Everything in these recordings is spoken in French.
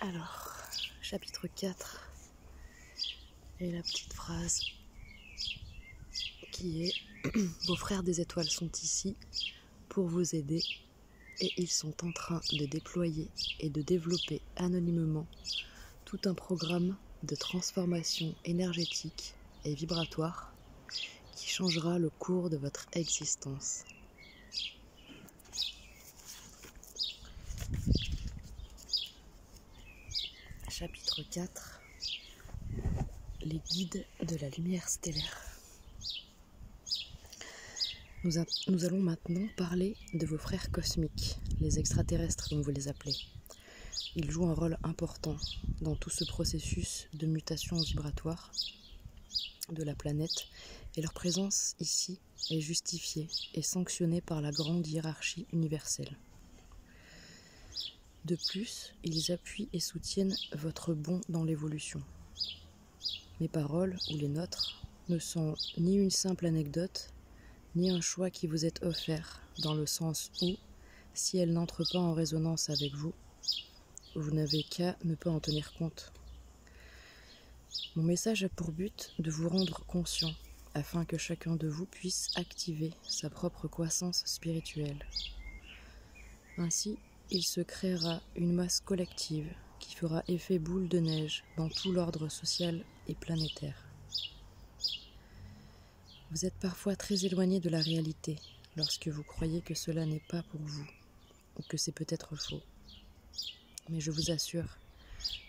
Alors, chapitre 4 et la petite phrase qui est « Vos frères des étoiles sont ici pour vous aider et ils sont en train de déployer et de développer anonymement tout un programme de transformation énergétique et vibratoire qui changera le cours de votre existence. » Chapitre 4 « Les guides de la lumière stellaire ». Nous allons maintenant parler de vos frères cosmiques, les extraterrestres comme vous les appelez. Ils jouent un rôle important dans tout ce processus de mutation vibratoire de la planète et leur présence ici est justifiée et sanctionnée par la grande hiérarchie universelle. De plus, ils appuient et soutiennent votre bond dans l'évolution. Mes paroles, ou les nôtres, ne sont ni une simple anecdote, ni un choix qui vous est offert, dans le sens où, si elles n'entrent pas en résonance avec vous, vous n'avez qu'à ne pas en tenir compte. Mon message a pour but de vous rendre conscient, afin que chacun de vous puisse activer sa propre croissance spirituelle. Ainsi, il se créera une masse collective qui fera effet boule de neige dans tout l'ordre social et planétaire. Vous êtes parfois très éloigné de la réalité lorsque vous croyez que cela n'est pas pour vous ou que c'est peut-être faux. Mais je vous assure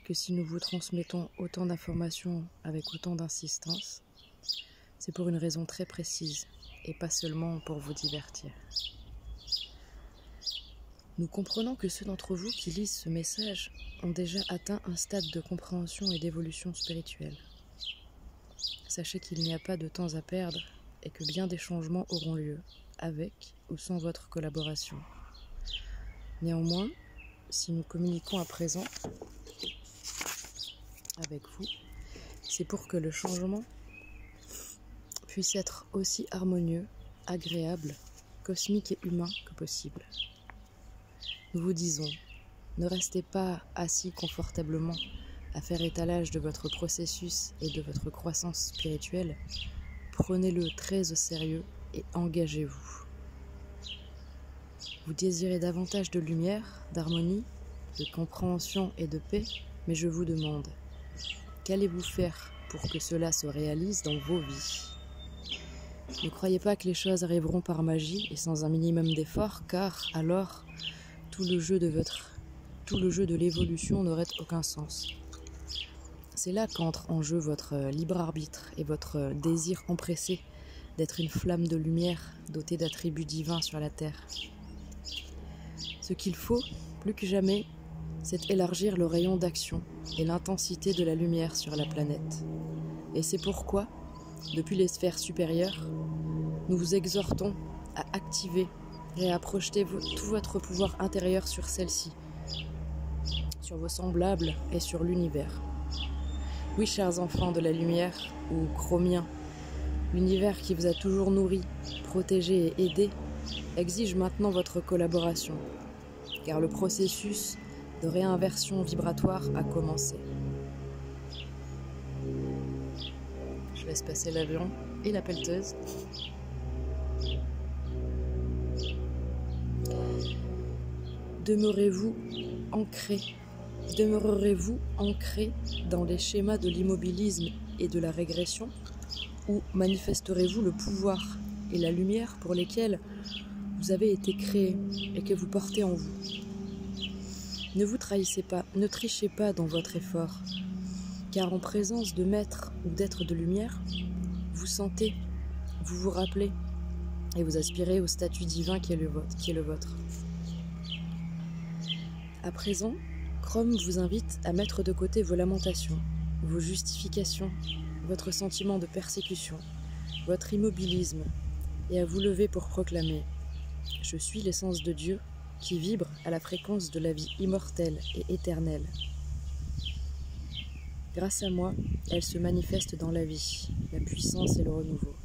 que si nous vous transmettons autant d'informations avec autant d'insistance, c'est pour une raison très précise et pas seulement pour vous divertir. Nous comprenons que ceux d'entre vous qui lisent ce message ont déjà atteint un stade de compréhension et d'évolution spirituelle. Sachez qu'il n'y a pas de temps à perdre et que bien des changements auront lieu, avec ou sans votre collaboration. Néanmoins, si nous communiquons à présent avec vous, c'est pour que le changement puisse être aussi harmonieux, agréable, cosmique et humain que possible. Nous vous disons, ne restez pas assis confortablement à faire étalage de votre processus et de votre croissance spirituelle. Prenez-le très au sérieux et engagez-vous. Vous désirez davantage de lumière, d'harmonie, de compréhension et de paix, mais je vous demande, qu'allez-vous faire pour que cela se réalise dans vos vies? Ne croyez pas que les choses arriveront par magie et sans un minimum d'effort, car alors tout le jeu de l'évolution n'aurait aucun sens. C'est là qu'entre en jeu votre libre arbitre et votre désir empressé d'être une flamme de lumière dotée d'attributs divins sur la terre. Ce qu'il faut, plus que jamais, c'est élargir le rayon d'action et l'intensité de la lumière sur la planète. Et c'est pourquoi, depuis les sphères supérieures, nous vous exhortons à activer et à projeter tout votre pouvoir intérieur sur celle-ci, sur vos semblables et sur l'univers. Oui, chers enfants de la lumière, ou chromiens, l'univers qui vous a toujours nourri, protégé et aidé, exige maintenant votre collaboration, car le processus de réinversion vibratoire a commencé. Je laisse passer l'avion et la pelleteuse. Demeurerez-vous ancré dans les schémas de l'immobilisme et de la régression, ou manifesterez-vous le pouvoir et la lumière pour lesquels vous avez été créé et que vous portez en vous? Ne vous trahissez pas, ne trichez pas dans votre effort, car en présence de maîtres ou d'êtres de lumière, vous sentez, vous vous rappelez et vous aspirez au statut divin qui est le vôtre. À présent, Chrome vous invite à mettre de côté vos lamentations, vos justifications, votre sentiment de persécution, votre immobilisme, et à vous lever pour proclamer « Je suis l'essence de Dieu qui vibre à la fréquence de la vie immortelle et éternelle. Grâce à moi, elle se manifeste dans la vie, la puissance et le renouveau.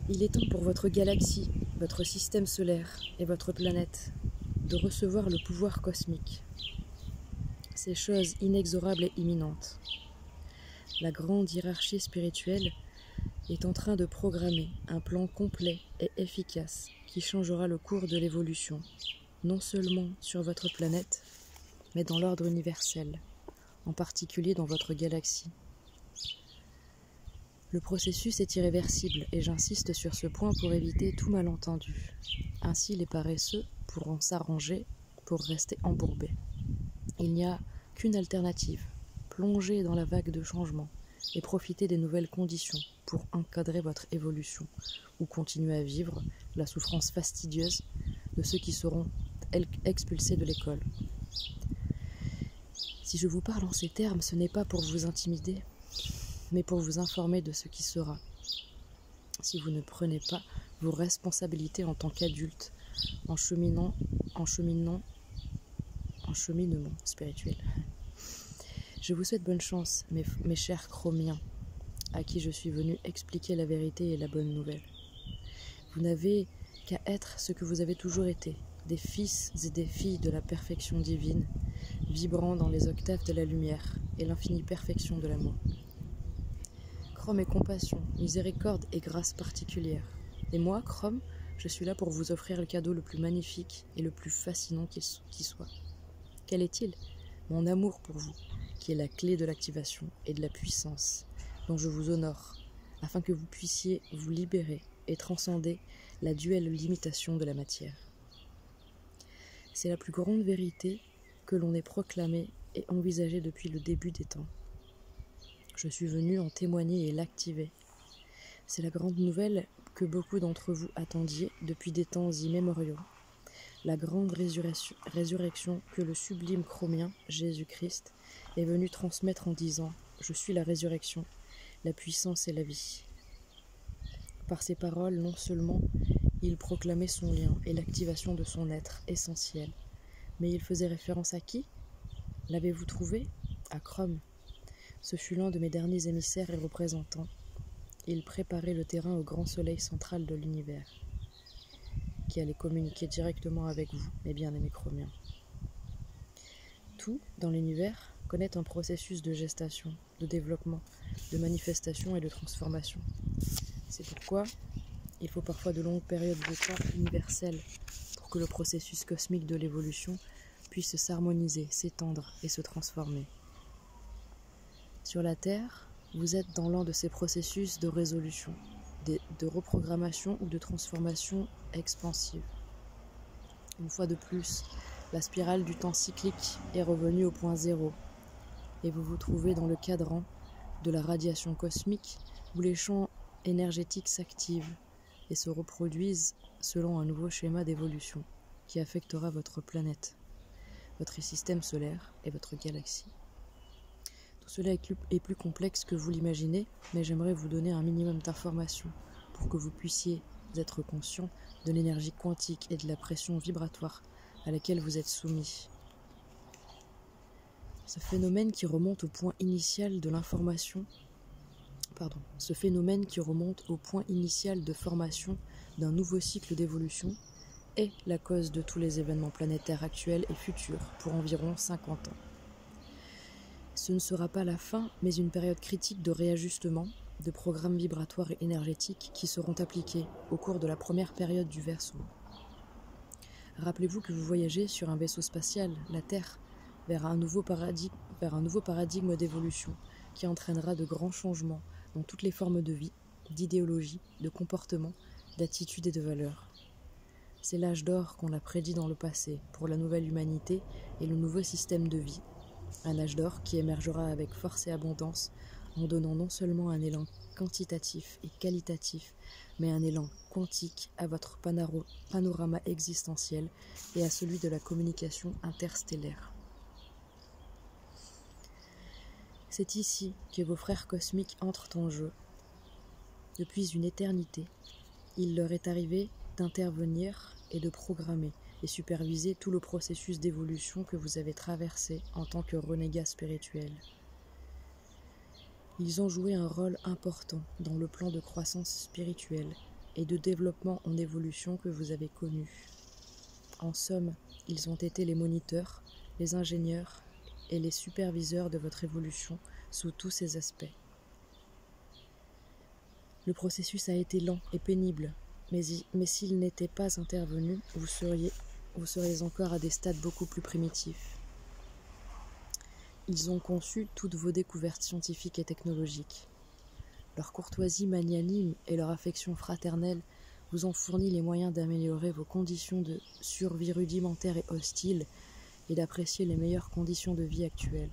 Il est temps pour votre galaxie, votre système solaire et votre planète de recevoir le pouvoir cosmique. C'est chose inexorable et imminente. La grande hiérarchie spirituelle est en train de programmer un plan complet et efficace qui changera le cours de l'évolution, non seulement sur votre planète, mais dans l'ordre universel, en particulier dans votre galaxie. Le processus est irréversible et j'insiste sur ce point pour éviter tout malentendu. Ainsi, les paresseux pourront s'arranger pour rester embourbés. Il n'y a qu'une alternative, plonger dans la vague de changement et profiter des nouvelles conditions pour encadrer votre évolution ou continuer à vivre la souffrance fastidieuse de ceux qui seront expulsés de l'école. Si je vous parle en ces termes, ce n'est pas pour vous intimider, mais pour vous informer de ce qui sera. Si vous ne prenez pas vos responsabilités en tant qu'adulte en cheminement spirituel. Je vous souhaite bonne chance, mes chers chromiens, à qui je suis venu expliquer la vérité et la bonne nouvelle. Vous n'avez qu'à être ce que vous avez toujours été, des fils et des filles de la perfection divine, vibrant dans les octaves de la lumière et l'infinie perfection de l'amour. Chrome est compassion, miséricorde et grâce particulière. Et moi, Chrome, je suis là pour vous offrir le cadeau le plus magnifique et le plus fascinant qui soit. Quel est-il? Mon amour pour vous, qui est la clé de l'activation et de la puissance, dont je vous honore, afin que vous puissiez vous libérer et transcender la duelle limitation de la matière. C'est la plus grande vérité que l'on ait proclamée et envisagée depuis le début des temps. Je suis venu en témoigner et l'activer. C'est la grande nouvelle que beaucoup d'entre vous attendiez depuis des temps immémoriaux. La grande résurrection que le sublime chromien, Jésus-Christ, est venu transmettre en disant « Je suis la résurrection, la puissance et la vie ». Par ces paroles, non seulement il proclamait son lien et l'activation de son être essentiel, mais il faisait référence à qui? L'avez-vous trouvé? À Chrome. Ce fut l'un de mes derniers émissaires et représentants. Il préparait le terrain au grand soleil central de l'univers, qui allait communiquer directement avec vous, mes bien-aimés chromiens. Tout, dans l'univers, connaît un processus de gestation, de développement, de manifestation et de transformation. C'est pourquoi il faut parfois de longues périodes de temps universelles pour que le processus cosmique de l'évolution puisse s'harmoniser, s'étendre et se transformer. Sur la Terre, vous êtes dans l'un de ces processus de résolution, de reprogrammation ou de transformation expansive. Une fois de plus, la spirale du temps cyclique est revenue au point zéro et vous vous trouvez dans le cadran de la radiation cosmique où les champs énergétiques s'activent et se reproduisent selon un nouveau schéma d'évolution qui affectera votre planète, votre système solaire et votre galaxie. Tout cela est plus complexe que vous l'imaginez, mais j'aimerais vous donner un minimum d'informations pour que vous puissiez être conscient de l'énergie quantique et de la pression vibratoire à laquelle vous êtes soumis. Ce phénomène qui remonte au point initial de formation d'un nouveau cycle d'évolution est la cause de tous les événements planétaires actuels et futurs pour environ 50 ans. Ce ne sera pas la fin, mais une période critique de réajustement, de programmes vibratoires et énergétiques qui seront appliqués au cours de la première période du Verseau. Rappelez-vous que vous voyagez sur un vaisseau spatial, la Terre, vers un nouveau paradigme d'évolution qui entraînera de grands changements dans toutes les formes de vie, d'idéologie, de comportement, d'attitude et de valeurs. C'est l'âge d'or qu'on a prédit dans le passé pour la nouvelle humanité et le nouveau système de vie. Un âge d'or qui émergera avec force et abondance en donnant non seulement un élan quantitatif et qualitatif, mais un élan quantique à votre panorama existentiel et à celui de la communication interstellaire. C'est ici que vos frères cosmiques entrent en jeu. Depuis une éternité, il leur est arrivé d'intervenir et de programmer et superviser tout le processus d'évolution que vous avez traversé en tant que renégat spirituel. Ils ont joué un rôle important dans le plan de croissance spirituelle et de développement en évolution que vous avez connu. En somme, ils ont été les moniteurs, les ingénieurs et les superviseurs de votre évolution sous tous ses aspects. Le processus a été lent et pénible, mais s'il n'était pas intervenu, vous seriez encore à des stades beaucoup plus primitifs. Ils ont conçu toutes vos découvertes scientifiques et technologiques. Leur courtoisie magnanime et leur affection fraternelle vous ont fourni les moyens d'améliorer vos conditions de survie rudimentaires et hostiles et d'apprécier les meilleures conditions de vie actuelles.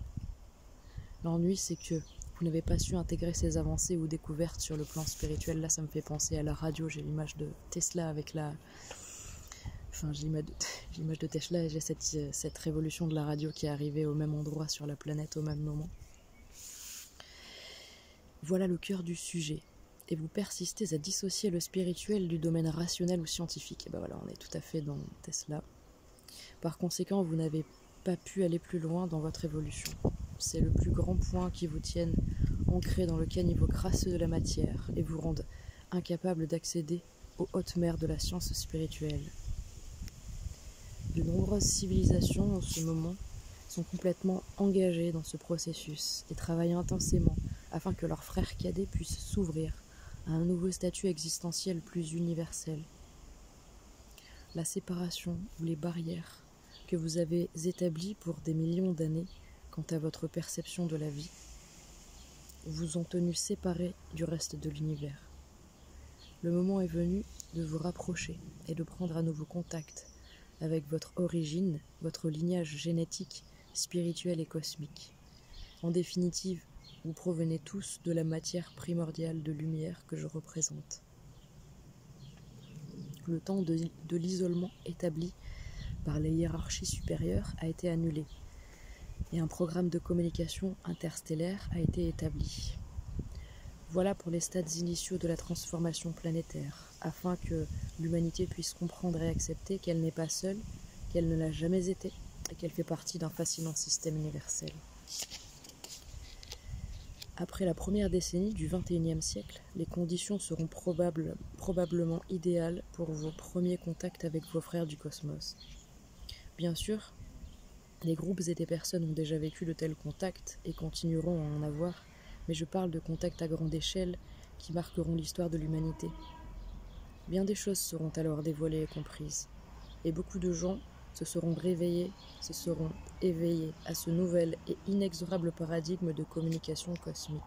L'ennui, c'est que vous n'avez pas su intégrer ces avancées ou découvertes sur le plan spirituel. Là, ça me fait penser à la radio. J'ai l'image de Tesla avec la... Enfin, j'ai l'image de Tesla et j'ai cette révolution de la radio qui est arrivée au même endroit sur la planète au même moment. Voilà le cœur du sujet. Et vous persistez à dissocier le spirituel du domaine rationnel ou scientifique. Et ben voilà, on est tout à fait dans Tesla. Par conséquent, vous n'avez pas pu aller plus loin dans votre évolution. C'est le plus grand point qui vous tienne ancré dans le caniveau crasseux de la matière et vous rende incapable d'accéder aux hautes mers de la science spirituelle. De nombreuses civilisations en ce moment sont complètement engagées dans ce processus et travaillent intensément afin que leurs frères cadets puissent s'ouvrir à un nouveau statut existentiel plus universel. La séparation ou les barrières que vous avez établies pour des millions d'années quant à votre perception de la vie vous ont tenu séparés du reste de l'univers. Le moment est venu de vous rapprocher et de prendre à nouveau contact avec votre origine, votre lignage génétique, spirituel et cosmique. En définitive, vous provenez tous de la matière primordiale de lumière que je représente. Le temps de l'isolement établi par les hiérarchies supérieures a été annulé et un programme de communication interstellaire a été établi. Voilà pour les stades initiaux de la transformation planétaire, afin que l'humanité puisse comprendre et accepter qu'elle n'est pas seule, qu'elle ne l'a jamais été et qu'elle fait partie d'un fascinant système universel. Après la première décennie du XXIe siècle, les conditions seront probablement idéales pour vos premiers contacts avec vos frères du cosmos. Bien sûr, des groupes et des personnes ont déjà vécu de tels contacts et continueront à en avoir, mais je parle de contacts à grande échelle qui marqueront l'histoire de l'humanité. Bien des choses seront alors dévoilées et comprises, et beaucoup de gens se seront éveillés à ce nouvel et inexorable paradigme de communication cosmique.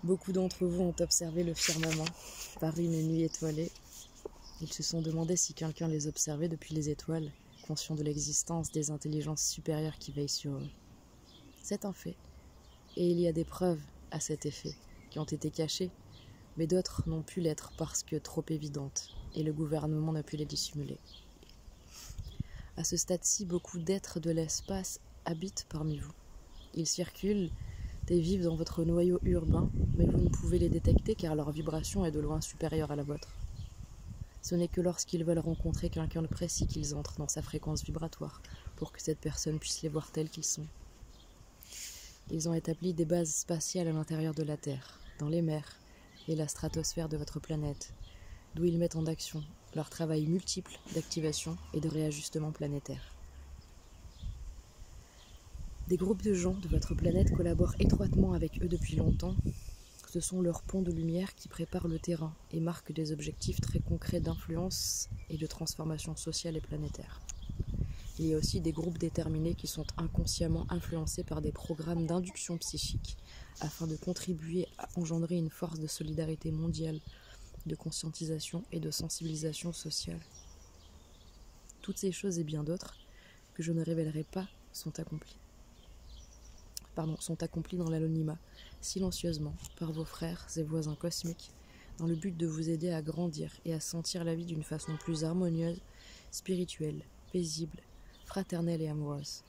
Beaucoup d'entre vous ont observé le firmament par une nuit étoilée. Ils se sont demandé si quelqu'un les observait depuis les étoiles, conscients de l'existence des intelligences supérieures qui veillent sur eux. C'est un fait, et il y a des preuves à cet effet qui ont été cachées, mais d'autres n'ont pu l'être parce que trop évidentes, et le gouvernement n'a pu les dissimuler. À ce stade-ci, beaucoup d'êtres de l'espace habitent parmi vous. Ils circulent et vivent dans votre noyau urbain, mais vous ne pouvez les détecter car leur vibration est de loin supérieure à la vôtre. Ce n'est que lorsqu'ils veulent rencontrer quelqu'un de précis qu'ils entrent dans sa fréquence vibratoire pour que cette personne puisse les voir tels qu'ils sont. Ils ont établi des bases spatiales à l'intérieur de la Terre, dans les mers et la stratosphère de votre planète, d'où ils mettent en action leur travail multiple d'activation et de réajustement planétaire. Des groupes de gens de votre planète collaborent étroitement avec eux depuis longtemps. Ce sont leurs ponts de lumière qui préparent le terrain et marquent des objectifs très concrets d'influence et de transformation sociale et planétaire. Il y a aussi des groupes déterminés qui sont inconsciemment influencés par des programmes d'induction psychique afin de contribuer à engendrer une force de solidarité mondiale, de conscientisation et de sensibilisation sociale. Toutes ces choses et bien d'autres que je ne révélerai pas sont accomplies dans l'anonymat, silencieusement, par vos frères et voisins cosmiques, dans le but de vous aider à grandir et à sentir la vie d'une façon plus harmonieuse, spirituelle, paisible, fraternelle et amoureuse.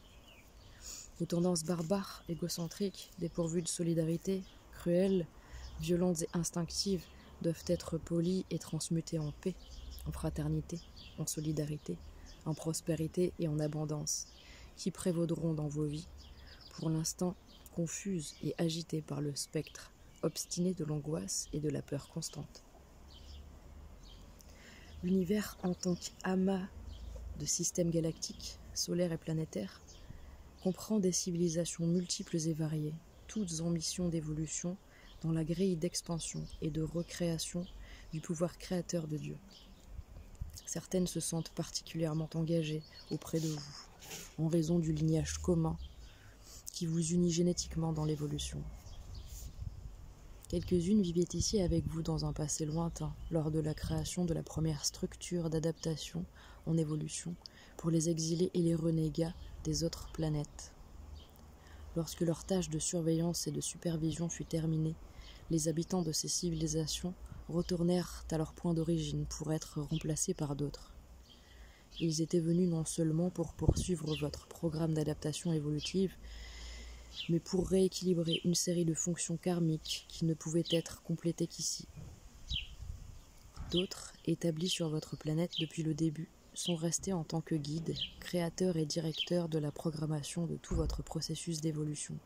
Vos tendances barbares, égocentriques, dépourvues de solidarité, cruelles, violentes et instinctives, doivent être polies et transmutées en paix, en fraternité, en solidarité, en prospérité et en abondance, qui prévaudront dans vos vies, pour l'instant confuses et agitées par le spectre obstiné de l'angoisse et de la peur constante. L'univers en tant qu'amas de systèmes galactiques, solaires et planétaires comprend des civilisations multiples et variées, toutes en mission d'évolution dans la grille d'expansion et de recréation du pouvoir créateur de Dieu. Certaines se sentent particulièrement engagées auprès de vous, en raison du lignage commun qui vous unit génétiquement dans l'évolution. Quelques-unes vivaient ici avec vous dans un passé lointain, lors de la création de la première structure d'adaptation en évolution pour les exilés et les renégats des autres planètes. Lorsque leur tâche de surveillance et de supervision fut terminée, les habitants de ces civilisations retournèrent à leur point d'origine pour être remplacés par d'autres. Ils étaient venus non seulement pour poursuivre votre programme d'adaptation évolutive, mais pour rééquilibrer une série de fonctions karmiques qui ne pouvaient être complétées qu'ici. D'autres, établis sur votre planète depuis le début, sont restés en tant que guides, créateurs et directeurs de la programmation de tout votre processus d'évolution.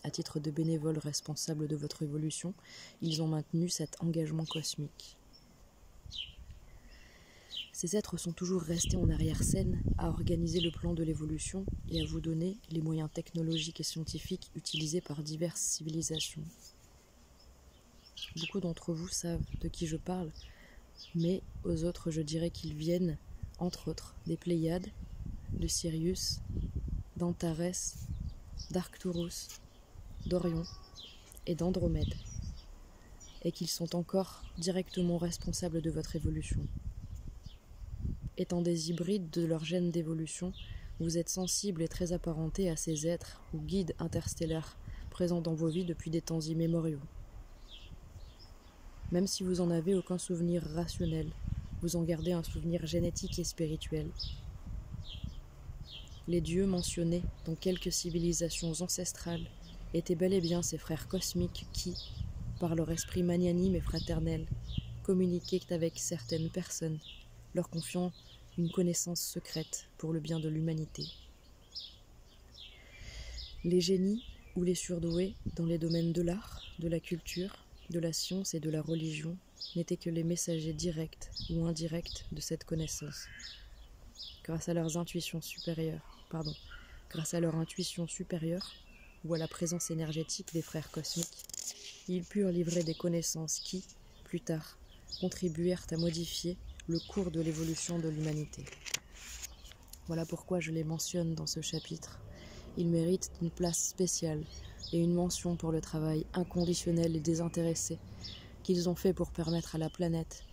À titre de bénévoles responsables de votre évolution, ils ont maintenu cet engagement cosmique. Ces êtres sont toujours restés en arrière-scène à organiser le plan de l'évolution et à vous donner les moyens technologiques et scientifiques utilisés par diverses civilisations. Beaucoup d'entre vous savent de qui je parle, mais aux autres je dirais qu'ils viennent, entre autres, des Pléiades, de Sirius, d'Antares, d'Arcturus, d'Orion et d'Andromède, et qu'ils sont encore directement responsables de votre évolution. Étant des hybrides de leur gène d'évolution, vous êtes sensibles et très apparentés à ces êtres ou guides interstellaires présents dans vos vies depuis des temps immémoriaux. Même si vous n'en avez aucun souvenir rationnel, vous en gardez un souvenir génétique et spirituel. Les dieux mentionnés dans quelques civilisations ancestrales étaient bel et bien ces frères cosmiques qui, par leur esprit magnanime et fraternel, communiquaient avec certaines personnes, leur confiant une connaissance secrète pour le bien de l'humanité. Les génies ou les surdoués dans les domaines de l'art, de la culture, de la science et de la religion n'étaient que les messagers directs ou indirects de cette connaissance. Grâce à leur intuition supérieure ou à la présence énergétique des frères cosmiques, ils purent livrer des connaissances qui, plus tard, contribuèrent à modifier le cours de l'évolution de l'humanité. Voilà pourquoi je les mentionne dans ce chapitre. Ils méritent une place spéciale et une mention pour le travail inconditionnel et désintéressé qu'ils ont fait pour permettre à la planète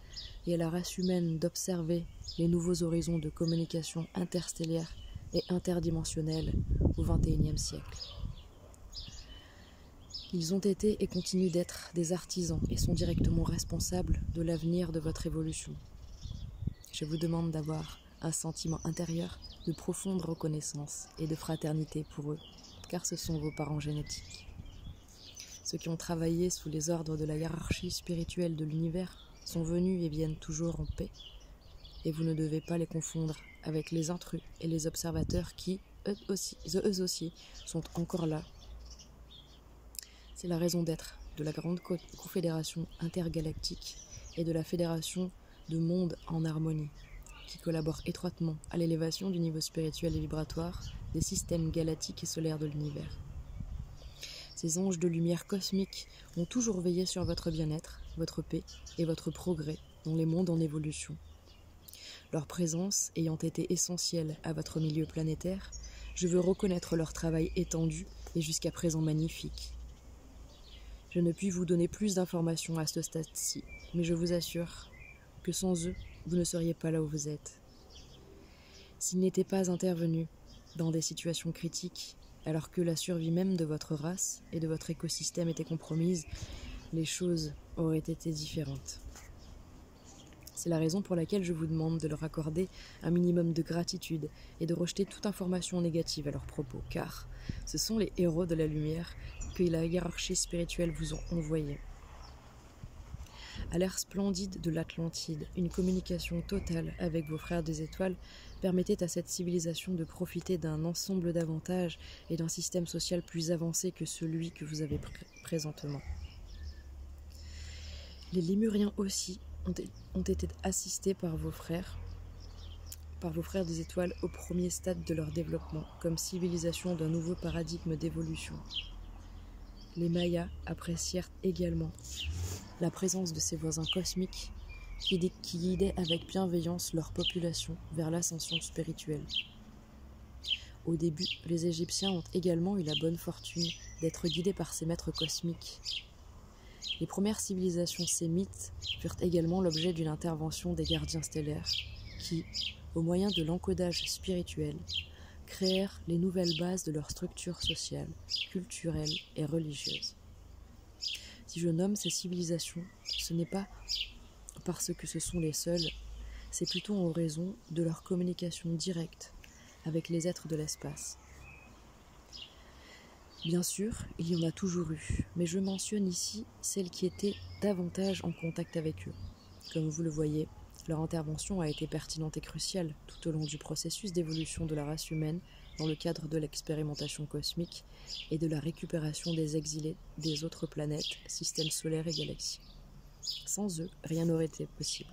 et à la race humaine d'observer les nouveaux horizons de communication interstellaire et interdimensionnelle au XXIe siècle. Ils ont été et continuent d'être des artisans et sont directement responsables de l'avenir de votre évolution. Je vous demande d'avoir un sentiment intérieur de profonde reconnaissance et de fraternité pour eux, car ce sont vos parents génétiques. Ceux qui ont travaillé sous les ordres de la hiérarchie spirituelle de l'univers sont venus et viennent toujours en paix, et vous ne devez pas les confondre avec les intrus et les observateurs qui, eux aussi, sont encore là. C'est la raison d'être de la grande confédération intergalactique et de la fédération de mondes en harmonie, qui collaborent étroitement à l'élévation du niveau spirituel et vibratoire des systèmes galactiques et solaires de l'univers. Ces anges de lumière cosmique ont toujours veillé sur votre bien-être, votre paix et votre progrès dans les mondes en évolution. Leur présence ayant été essentielle à votre milieu planétaire, je veux reconnaître leur travail étendu et jusqu'à présent magnifique. Je ne puis vous donner plus d'informations à ce stade-ci, mais je vous assure que sans eux, vous ne seriez pas là où vous êtes. S'ils n'étaient pas intervenus dans des situations critiques, alors que la survie même de votre race et de votre écosystème était compromise, les choses auraient été différentes. C'est la raison pour laquelle je vous demande de leur accorder un minimum de gratitude et de rejeter toute information négative à leur propos, car ce sont les héros de la lumière que la hiérarchie spirituelle vous ont envoyés. À l'ère splendide de l'Atlantide, une communication totale avec vos frères des étoiles permettait à cette civilisation de profiter d'un ensemble d'avantages et d'un système social plus avancé que celui que vous avez présentement. Les Lémuriens aussi ont été assistés par vos frères par vos frères des étoiles au premier stade de leur développement, comme civilisation d'un nouveau paradigme d'évolution. Les Mayas apprécièrent également la présence de ces voisins cosmiques qui guidaient avec bienveillance leur population vers l'ascension spirituelle. Au début, les Égyptiens ont également eu la bonne fortune d'être guidés par ces maîtres cosmiques. Les premières civilisations sémites furent également l'objet d'une intervention des gardiens stellaires qui, au moyen de l'encodage spirituel, créèrent les nouvelles bases de leur structure sociale, culturelle et religieuse. Si je nomme ces civilisations, ce n'est pas parce que ce sont les seules, c'est plutôt en raison de leur communication directe avec les êtres de l'espace. Bien sûr, il y en a toujours eu, mais je mentionne ici celles qui étaient davantage en contact avec eux. Comme vous le voyez, leur intervention a été pertinente et cruciale tout au long du processus d'évolution de la race humaine dans le cadre de l'expérimentation cosmique et de la récupération des exilés des autres planètes, systèmes solaires et galaxies. Sans eux, rien n'aurait été possible.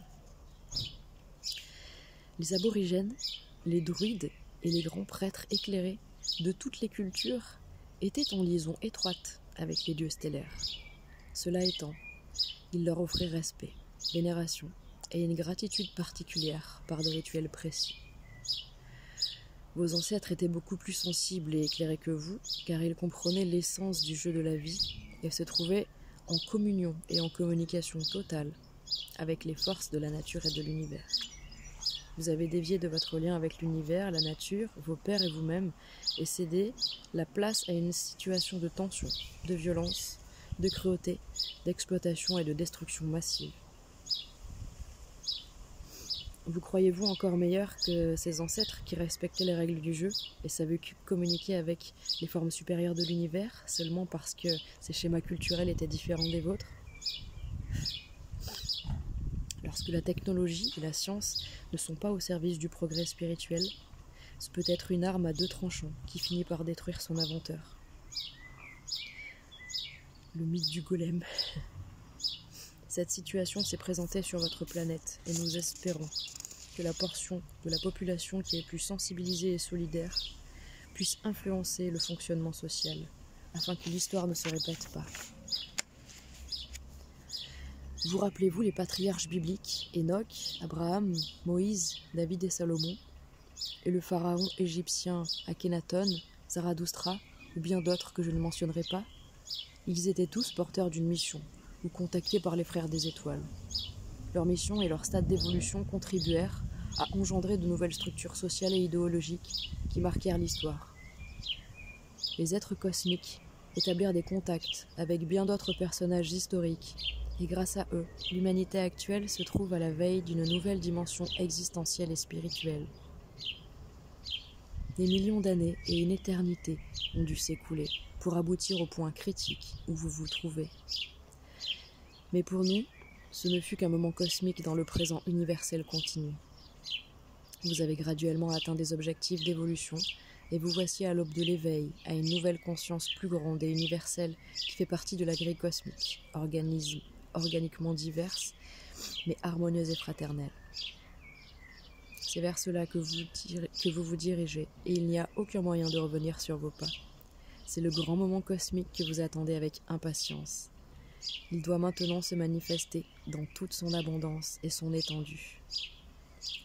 Les aborigènes, les druides et les grands prêtres éclairés de toutes les cultures étaient en liaison étroite avec les dieux stellaires. Cela étant, ils leur offraient respect, vénération et une gratitude particulière par des rituels précis. Vos ancêtres étaient beaucoup plus sensibles et éclairés que vous, car ils comprenaient l'essence du jeu de la vie et se trouvaient en communion et en communication totale avec les forces de la nature et de l'univers. Vous avez dévié de votre lien avec l'univers, la nature, vos pères et vous-même, et cédé la place à une situation de tension, de violence, de cruauté, d'exploitation et de destruction massive. Vous croyez-vous encore meilleur que ces ancêtres qui respectaient les règles du jeu et savaient communiquer avec les formes supérieures de l'univers seulement parce que ces schémas culturels étaient différents des vôtres ? Lorsque la technologie et la science ne sont pas au service du progrès spirituel, ce peut être une arme à deux tranchants qui finit par détruire son inventeur. Le mythe du golem. Cette situation s'est présentée sur votre planète et nous espérons que la portion de la population qui est plus sensibilisée et solidaire puisse influencer le fonctionnement social afin que l'histoire ne se répète pas. Vous rappelez-vous les patriarches bibliques, Enoch, Abraham, Moïse, David et Salomon, et le pharaon égyptien Akhenaton, Zarathustra, ou bien d'autres que je ne mentionnerai pas? Ils étaient tous porteurs d'une mission, ou contactés par les frères des étoiles. Leur mission et leur stade d'évolution contribuèrent à engendrer de nouvelles structures sociales et idéologiques qui marquèrent l'histoire. Les êtres cosmiques établirent des contacts avec bien d'autres personnages historiques, et grâce à eux, l'humanité actuelle se trouve à la veille d'une nouvelle dimension existentielle et spirituelle. Des millions d'années et une éternité ont dû s'écouler pour aboutir au point critique où vous vous trouvez. Mais pour nous, ce ne fut qu'un moment cosmique dans le présent universel continu. Vous avez graduellement atteint des objectifs d'évolution et vous voici à l'aube de l'éveil, à une nouvelle conscience plus grande et universelle qui fait partie de la grille cosmique, organiquement diverse, mais harmonieuse et fraternelle. C'est vers cela que vous vous dirigez, et il n'y a aucun moyen de revenir sur vos pas. C'est le grand moment cosmique que vous attendez avec impatience. Il doit maintenant se manifester dans toute son abondance et son étendue.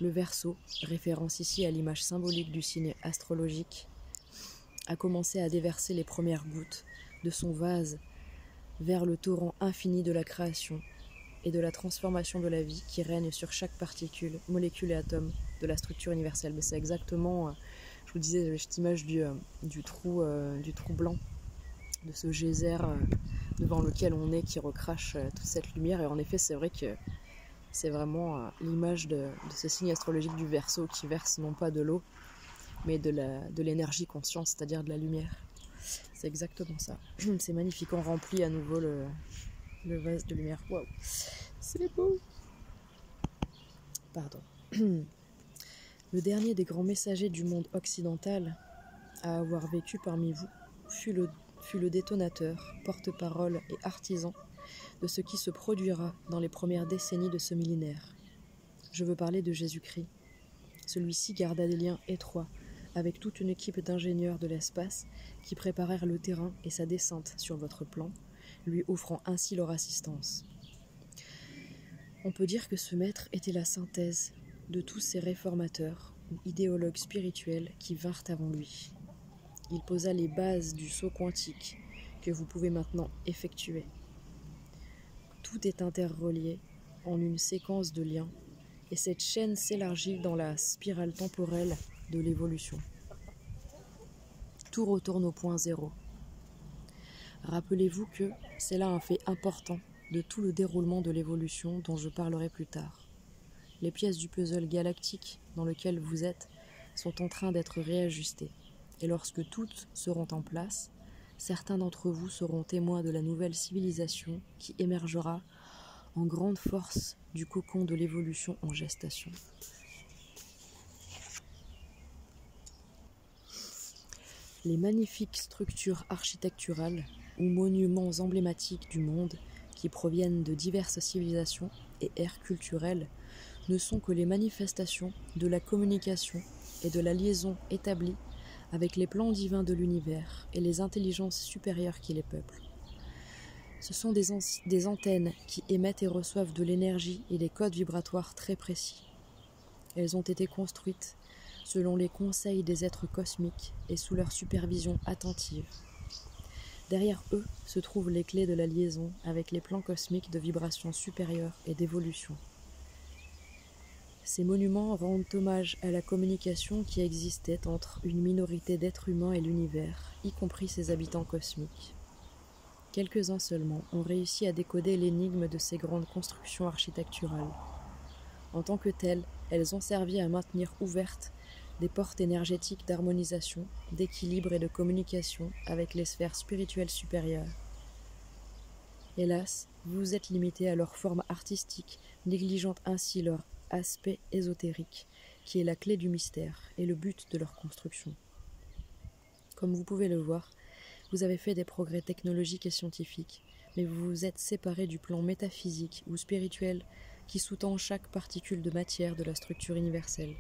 Le Verseau, référence ici à l'image symbolique du signe astrologique, a commencé à déverser les premières gouttes de son vase vers le torrent infini de la création et de la transformation de la vie qui règne sur chaque particule, molécule et atome de la structure universelle. Mais c'est exactement, je vous disais, cette image du trou blanc, de ce geyser devant lequel on est qui recrache toute cette lumière. Et en effet, c'est vrai que c'est vraiment l'image de ce signe astrologique du Verseau qui verse non pas de l'eau, mais de l'énergie consciente, c'est-à-dire de la lumière. C'est exactement ça. C'est magnifique, on remplit à nouveau le vase de lumière. Waouh, c'est beau. Pardon. Le dernier des grands messagers du monde occidental à avoir vécu parmi vous fut le détonateur, porte-parole et artisan de ce qui se produira dans les premières décennies de ce millénaire. Je veux parler de Jésus-Christ. Celui-ci garda des liens étroits avec toute une équipe d'ingénieurs de l'espace qui préparèrent le terrain et sa descente sur votre plan, lui offrant ainsi leur assistance. On peut dire que ce maître était la synthèse de tous ces réformateurs ou idéologues spirituels qui vinrent avant lui. Il posa les bases du saut quantique que vous pouvez maintenant effectuer. Tout est interrelié en une séquence de liens, et cette chaîne s'élargit dans la spirale temporelle de l'évolution. Tout retourne au point zéro. Rappelez-vous que c'est là un fait important de tout le déroulement de l'évolution dont je parlerai plus tard. Les pièces du puzzle galactique dans lequel vous êtes sont en train d'être réajustées, et lorsque toutes seront en place, certains d'entre vous seront témoins de la nouvelle civilisation qui émergera en grande force du cocon de l'évolution en gestation. Les magnifiques structures architecturales ou monuments emblématiques du monde qui proviennent de diverses civilisations et ères culturelles ne sont que les manifestations de la communication et de la liaison établie avec les plans divins de l'univers et les intelligences supérieures qui les peuplent. Ce sont des antennes qui émettent et reçoivent de l'énergie et des codes vibratoires très précis. Elles ont été construites selon les conseils des êtres cosmiques et sous leur supervision attentive. Derrière eux se trouvent les clés de la liaison avec les plans cosmiques de vibrations supérieures et d'évolution. Ces monuments rendent hommage à la communication qui existait entre une minorité d'êtres humains et l'univers, y compris ses habitants cosmiques. Quelques-uns seulement ont réussi à décoder l'énigme de ces grandes constructions architecturales. En tant que telles, elles ont servi à maintenir ouvertes des portes énergétiques d'harmonisation, d'équilibre et de communication avec les sphères spirituelles supérieures. Hélas, vous vous êtes limité à leur forme artistique, négligeant ainsi leur aspect ésotérique, qui est la clé du mystère et le but de leur construction. Comme vous pouvez le voir, vous avez fait des progrès technologiques et scientifiques, mais vous vous êtes séparé du plan métaphysique ou spirituel qui sous-tend chaque particule de matière de la structure universelle.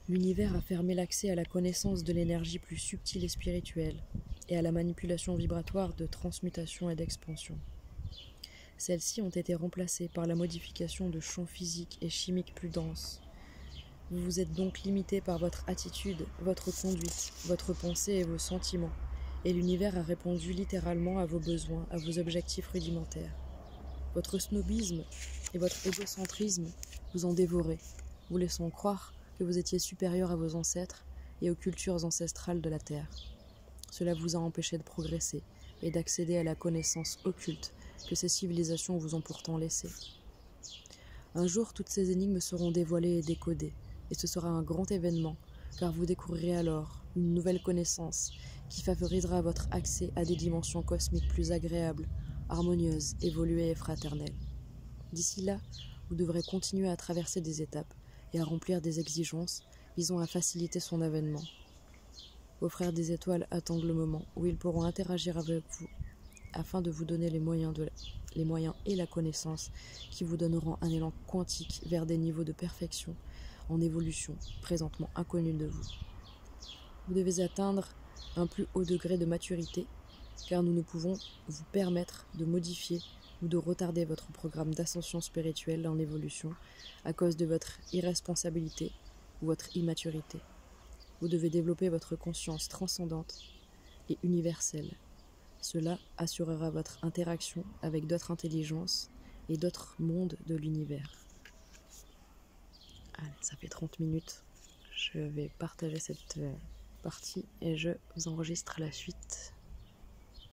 L'univers a fermé l'accès à la connaissance de l'énergie plus subtile et spirituelle, et à la manipulation vibratoire de transmutation et d'expansion. Celles-ci ont été remplacées par la modification de champs physiques et chimiques plus denses. Vous vous êtes donc limité par votre attitude, votre conduite, votre pensée et vos sentiments, et l'univers a répondu littéralement à vos besoins, à vos objectifs rudimentaires. Votre snobisme et votre égocentrisme vous ont dévoré, vous laissant croire que vous étiez supérieur à vos ancêtres et aux cultures ancestrales de la Terre. Cela vous a empêché de progresser et d'accéder à la connaissance occulte que ces civilisations vous ont pourtant laissée. Un jour, toutes ces énigmes seront dévoilées et décodées, et ce sera un grand événement, car vous découvrirez alors une nouvelle connaissance qui favorisera votre accès à des dimensions cosmiques plus agréables, harmonieuses, évoluées et fraternelles. D'ici là, vous devrez continuer à traverser des étapes et à remplir des exigences visant à faciliter son avènement. Vos frères des étoiles attendent le moment où ils pourront interagir avec vous afin de vous donner les moyens et la connaissance qui vous donneront un élan quantique vers des niveaux de perfection en évolution présentement inconnus de vous. Vous devez atteindre un plus haut degré de maturité car nous ne pouvons vous permettre de modifier ou de retarder votre programme d'ascension spirituelle en évolution à cause de votre irresponsabilité ou votre immaturité. Vous devez développer votre conscience transcendante et universelle. Cela assurera votre interaction avec d'autres intelligences et d'autres mondes de l'univers. Allez, ça fait 30 minutes. Je vais partager cette partie et je vous enregistre la suite.